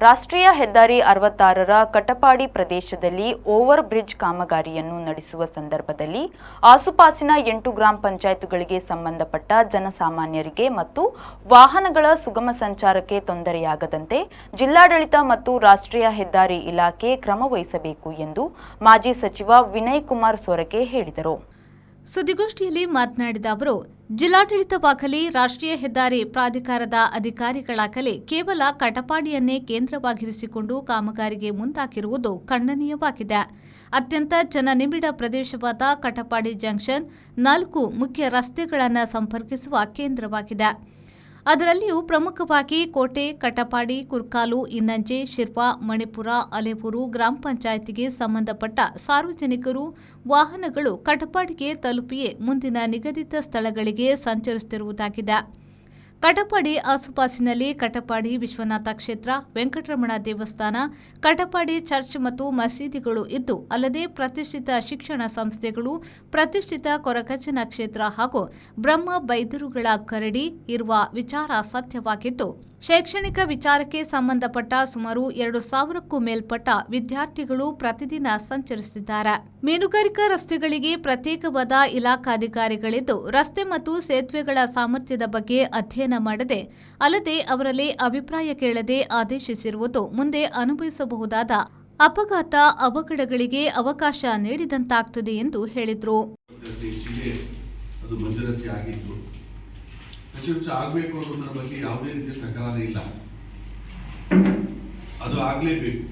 ರಾಷ್ಟ್ರೀಯ ಹೆದ್ದಾರಿ 66ರ ಕಟಪಾಡಿ ಪ್ರದೇಶದಲ್ಲಿ ಓವರ್ ಬ್ರಿಡ್ಜ್ ಕಾಮಗಾರಿಯನ್ನು ನಡೆಸುವ ಸಂದರ್ಭದಲ್ಲಿ ಆಸುಪಾಸಿನ 8 ಗ್ರಾಮ ಪಂಚಾಯತ್ಗಳಿಗೆ ಸಂಬಂಧಪಟ್ಟ ಜನಸಾಮಾನ್ಯರಿಗೆ ಮತ್ತು ವಾಹನಗಳ ಸುಗಮ ಸಂಚಾರಕ್ಕೆ ತೊಂದರೆಯಾಗದಂತೆ ಜಿಲ್ಲಾಡಳಿತ ಮತ್ತು ರಾಷ್ಟ್ರೀಯ ಹೆದ್ದಾರಿ ಇಲಾಖೆ ಕ್ರಮ ವಹಿಸಬೇಕು ಎಂದು ಮಾಜಿ ಸಚಿವ ವಿನಯ್ ಕುಮಾರ್ ಸೊರಕೆ ಹೇಳಿದರು. ಸುದ್ದಿಗೋಷ್ಠಿಯಲ್ಲಿ ಮಾತನಾಡಿದ ಅವರು, ಜಿಲ್ಲಾಡಳಿತವಾಗಲಿ ರಾಷ್ಟ್ರೀಯ ಹೆದ್ದಾರಿ ಪ್ರಾಧಿಕಾರದ ಅಧಿಕಾರಿಗಳಾಗಲಿ ಕೇವಲ ಕಟಪಾಡಿಯನ್ನೇ ಕೇಂದ್ರವಾಗಿರಿಸಿಕೊಂಡು ಕಾಮಗಾರಿಗೆ ಮುಂದಾಗಿರುವುದು ಖಂಡನೀಯವಾಗಿದೆ. ಅತ್ಯಂತ ಜನನಿಬಿಡ ಪ್ರದೇಶವಾದ ಕಟಪಾಡಿ ಜಂಕ್ಷನ್ 4 ಮುಖ್ಯ ರಸ್ತೆಗಳನ್ನು ಸಂಪರ್ಕಿಸುವ ಕೇಂದ್ರವಾಗಿದೆ. ಅದರಲ್ಲಿಯೂ ಪ್ರಮುಖವಾಗಿ ಕೋಟೆ, ಕಟಪಾಡಿ, ಕುರ್ಕಾಲು, ಇನ್ನಂಜೆ, ಶಿರ್ಪಾ, ಮಣಿಪುರ, ಅಲೆಪೂರು ಗ್ರಾಮ ಪಂಚಾಯಿತಿಗೆ ಸಂಬಂಧಪಟ್ಟ ಸಾರ್ವಜನಿಕರು ವಾಹನಗಳು ಕಟಪಾಡಿಗೆ ತಲುಪಿಯೇ ಮುಂದಿನ ನಿಗದಿತ ಸ್ಥಳಗಳಿಗೆ ಸಂಚರಿಸುತ್ತಿರುವುದಾಗಿದೆ. ಕಟಪಾಡಿ ಆಸುಪಾಸಿನಲ್ಲಿ ಕಟಪಾಡಿ ವಿಶ್ವನಾಥ ಕ್ಷೇತ್ರ, ವೆಂಕಟರಮಣ ದೇವಸ್ಥಾನ, ಕಟಪಾಡಿ ಚರ್ಚ್ ಮತ್ತು ಮಸೀದಿಗಳು ಇದ್ದು, ಅಲ್ಲದೆ ಪ್ರತಿಷ್ಠಿತ ಶಿಕ್ಷಣ ಸಂಸ್ಥೆಗಳು, ಪ್ರತಿಷ್ಠಿತ ಕೊರಗಜ್ಜನ ಕ್ಷೇತ್ರ ಹಾಗೂ ಬ್ರಹ್ಮ ಬೈದರುಗಳ ಕರಡಿ ಇರುವ ವಿಚಾರ ಸತ್ಯವಾಗಿದ್ದು, ಶೈಕ್ಷಣಿಕ ವಿಚಾರಕ್ಕೆ ಸಂಬಂಧಪಟ್ಟ ಸುಮಾರು 2,000ಕ್ಕೂ ಮೇಲ್ಪಟ್ಟ ವಿದ್ಯಾರ್ಥಿಗಳು ಪ್ರತಿದಿನ ಸಂಚರಿಸುತ್ತಿದ್ದಾರೆ. ಮೀನುಗಾರಿಕಾ ರಸ್ತೆಗಳಿಗೆ ಪ್ರತ್ಯೇಕವಾದ ಇಲಾಖಾಧಿಕಾರಿಗಳಿದ್ದು, ರಸ್ತೆ ಮತ್ತು ಸೇತುವೆಗಳ ಸಾಮರ್ಥ್ಯದ ಬಗ್ಗೆ ಅಧ್ಯಯನ ಮಾಡದೆ, ಅಲ್ಲದೆ ಅವರಲ್ಲಿ ಅಭಿಪ್ರಾಯ ಕೇಳದೆ ಆದೇಶಿಸಿರುವುದು ಮುಂದೆ ಅನುಭವಿಸಬಹುದಾದ ಅಪಘಾತ ಅವಘಡಗಳಿಗೆ ಅವಕಾಶ ನೀಡಿದಂತಾಗುತ್ತದೆ ಎಂದು ಹೇಳಿದರು. ಆಗಬೇಕು ಅನ್ನೋದ್ರ ಬಗ್ಗೆ ಯಾವುದೇ ರೀತಿಯ ತಕರಾರು ಇಲ್ಲ, ಅದು ಆಗಲೇಬೇಕು.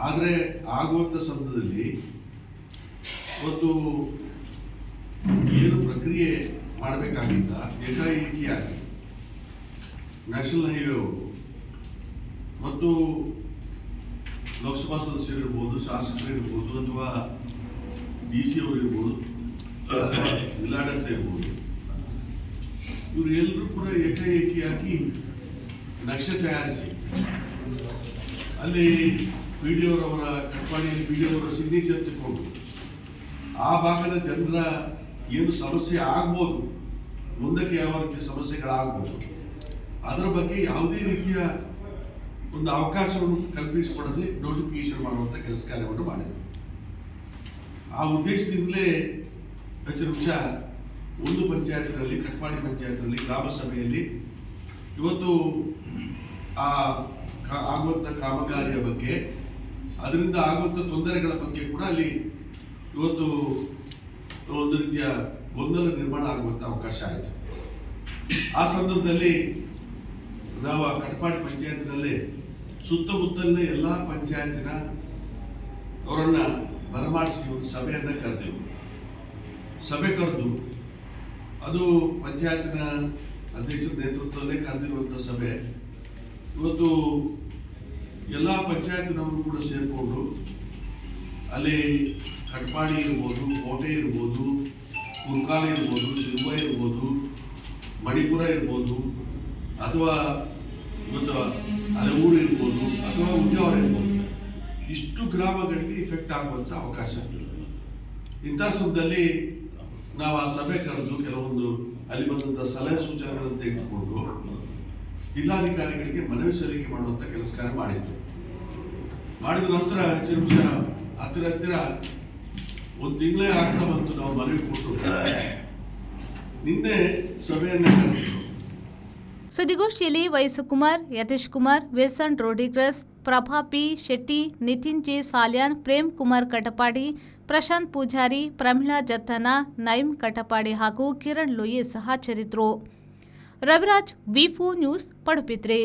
ಆದರೆ ಆಗುವಂಥ ಸಂದರ್ಭದಲ್ಲಿ ಒಂದು ಏನು ಪ್ರಕ್ರಿಯೆ ಮಾಡಬೇಕಾಗಿದ್ದ ಏಕಾಏಕಿಯಾಗಿ ನ್ಯಾಷನಲ್ ಹೈವೇ ಮತ್ತು ಲೋಕಸಭಾ ಸದಸ್ಯರಿರ್ಬೋದು, ಶಾಸಕರಿರ್ಬೋದು, ಅಥವಾ DC ಅವರು ಇರ್ಬೋದು, ಜಿಲ್ಲಾಡಳಿತ ಇರ್ಬೋದು, ಇವರು ಎಲ್ಲರೂ ಕೂಡ ಏಕಾಏಕಿಯಾಗಿ ನಕ್ಷೆ ತಯಾರಿಸಿ ಅಲ್ಲಿ PDOರವರ ಕಟ್ಪಾಡಿಯಲ್ಲಿ PDOರವರ ಸಿಗ್ನೇಚರ್ ತಗೊಂಡು ಆ ಭಾಗದ ಜನರ ಏನು ಸಮಸ್ಯೆ ಆಗ್ಬೋದು, ಮುಂದಕ್ಕೆ ಯಾವ ರೀತಿಯ ಸಮಸ್ಯೆಗಳಾಗ್ಬೋದು, ಅದರ ಬಗ್ಗೆ ಯಾವುದೇ ರೀತಿಯ ಒಂದು ಅವಕಾಶವನ್ನು ಕಲ್ಪಿಸಿಕೊಡದೆ ನೋಟಿಫಿಕೇಶನ್ ಮಾಡುವಂಥ ಕೆಲಸ ಕಾರ್ಯವನ್ನು ಮಾಡಿದರು. ಆ ಉದ್ದೇಶದಿಂದಲೇ ಹೆಚ್ಚಿನ ಒಂದು ಪಂಚಾಯತ್ನಲ್ಲಿ, ಕಟ್ಪಾಡಿ ಪಂಚಾಯತ್ನಲ್ಲಿ ಗ್ರಾಮ ಸಭೆಯಲ್ಲಿ ಇವತ್ತು ಆ ಆಗುವಂಥ ಕಾಮಗಾರಿಯ ಬಗ್ಗೆ, ಅದರಿಂದ ಆಗುವಂಥ ತೊಂದರೆಗಳ ಬಗ್ಗೆ ಕೂಡ ಅಲ್ಲಿ ಇವತ್ತು ಒಂದು ರೀತಿಯ ಗೊಂದಲ ನಿರ್ಮಾಣ ಆಗುವಂಥ ಅವಕಾಶ ಆಯಿತು. ಆ ಸಂದರ್ಭದಲ್ಲಿ ನಾವು ಆ ಕಟ್ಪಾಡಿ ಪಂಚಾಯತ್ನಲ್ಲಿ ಸುತ್ತಮುತ್ತಲಿನ ಎಲ್ಲ ಪಂಚಾಯತಿನ ಅವರನ್ನ ಬರಮಾಡಿಸಿ ಒಂದು ಸಭೆಯನ್ನು ಕರೆದೆವು. ಸಭೆ ಕರೆದು ಅದು ಪಂಚಾಯತಿನ ಅಧ್ಯಕ್ಷರ ನೇತೃತ್ವದಲ್ಲೇ ಕರೆದಿರುವಂಥ ಸಭೆ. ಇವತ್ತು ಎಲ್ಲ ಪಂಚಾಯತಿನವರು ಕೂಡ ಸೇರಿಕೊಂಡು ಅಲ್ಲಿ ಕಟ್ಪಾಡಿ ಇರ್ಬೋದು, ಕೋಟೆ ಇರ್ಬೋದು, ಕುರ್ಕಾಲ ಇರ್ಬೋದು, ಶಿರ್ವ ಇರ್ಬೋದು, ಮಣಿಪುರ ಇರ್ಬೋದು, ಅಥವಾ ಇವತ್ತು ಅಲೆಗೂರು ಇರ್ಬೋದು, ಅಥವಾ ಉದ್ಯಾವರ ಇರ್ಬೋದು, ಇಷ್ಟು ಗ್ರಾಮಗಳಿಗೆ ಇಫೆಕ್ಟ್ ಆಗುವಂಥ ಅವಕಾಶ ಇರಲಿಲ್ಲ. ಇಂಥ ಸಮಯದಲ್ಲಿ ನಾವು ಆ ಸಭೆ ಕರೆದು ಕೆಲವೊಂದು ಅಲ್ಲಿ ಬಂದಂಥ ಸಲಹೆ ಸೂಚನೆಗಳನ್ನು ತೆಗೆದುಕೊಂಡು ಜಿಲ್ಲಾಧಿಕಾರಿಗಳಿಗೆ ಮನವಿ ಸಲ್ಲಿಕೆ ಮಾಡುವಂಥ ಕೆಲಸ ಕಾರ್ಯ ಮಾಡಿದ್ದು. ಮಾಡಿದ ನಂತರ ಹೆಚ್ಚಿನ ಹತ್ತಿರ ಒಂದು ತಿಂಗಳೇ ಆಗ್ತಾ ಬಂತು. ನಾವು ಮನವಿ ಕೊಟ್ಟು ನಿನ್ನೆ ಸಭೆಯನ್ನು ಕರೆದಿದ್ದು. ಸುದ್ದಿಗೋಷ್ಠಿಯಲ್ಲಿ ವೈಸುಕುಮಾರ್, ಯತೀಶ್ ಕುಮಾರ್, ವಿಲ್ಸನ್ ರೋಡ್ರಿಗಸ್, ಪ್ರಭಾ ಪಿ ಶೆಟ್ಟಿ, ನಿತಿನ್ ಜೆ ಸಾಲ್ಯಾನ್, ಪ್ರೇಮ್ ಕುಮಾರ್ ಕಟಪಾಡಿ, ಪ್ರಶಾಂತ್ ಪೂಜಾರಿ, ಪ್ರಮೀಳಾ ಜತ್ತನ, ನೈಮ್ ಕಟಪಾಡಿ ಹಾಗೂ ಕಿರಣ್ ಲೂಯಿಸ್ ಹಾಜರಿದ್ದರು. ರವಿರಾಜ್, ವಿ4 ನ್ಯೂಸ್, ಪಡುಬಿದ್ರಿ.